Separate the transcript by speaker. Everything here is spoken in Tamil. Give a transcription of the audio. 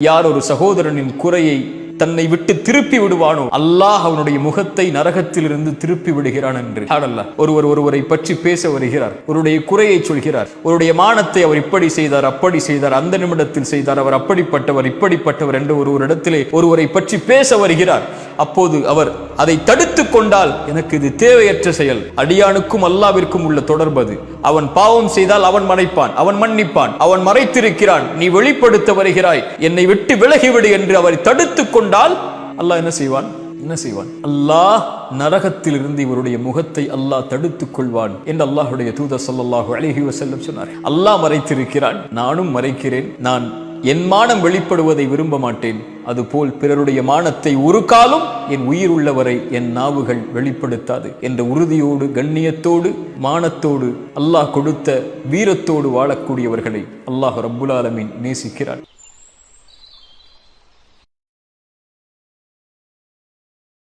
Speaker 1: யார் ஒரு சகோதரனின் குறையை தன்னை விட்டு திருப்பி விடுவானோ அல்லாஹ் அவனுடைய முகத்தை நரகத்திலிருந்து திருப்பி விடுகிறான் என்று. ஒருவரை பற்றி பேச வருகிறார், ஒருடைய குறையை சொல்கிறார், ஒருடைய மானத்தை அவர் இப்படி செய்தார், அப்படி செய்தார், அந்த நிமிடத்தில் செய்தார், அவர் அப்படிப்பட்டவர் இப்படிப்பட்டவர் என்று ஒருவரிடத்திலே ஒருவரை பற்றி பேச வருகிறார். அப்போது அவர் அதை தடுத்து கொண்டால் எனக்கு இது தேவையற்ற செயல். அடியானுக்கும் அல்லாவிற்கும் உள்ள தொடர்பது. அவன் பாவம் செய்தால் அவன் மறைப்பான், அவன் மன்னிப்பான், அவன் மறைத்திருக்கிறான், நீ வெளிப்படுத்த வருகிறாய், என்னை விட்டு விலகிவிடு என்று அவரை தடுத்து கொண்டால் அல்லாஹ் என்ன செய்வான்? அல்லாஹ் நரகத்தில் இருந்து இவருடைய முகத்தை அல்லாஹ் தடுத்துக் கொள்வான் என்று அல்லாஹ்வுடைய தூதர் ஸல்லல்லாஹு அலைஹி வஸல்லம் சொன்னார். அல்லாஹ் மறைத்திருக்கிறான், நானும் மறைக்கிறேன். நான் என் மானம் வெளிப்படுவதை விரும்ப மாட்டேன். அதுபோல் பிறருடைய மானத்தை ஒரு காலம் என் உயிர் உள்ளவரை என் நாவுகள் வெளிப்படுத்தாது என்ற உறுதியோடு, கண்ணியத்தோடு, மானத்தோடு, அல்லாஹ் கொடுத்த வீரத்தோடு வாழக்கூடியவர்களை அல்லாஹ் ரப்புல் ஆலமீன் நேசிக்கிறான்.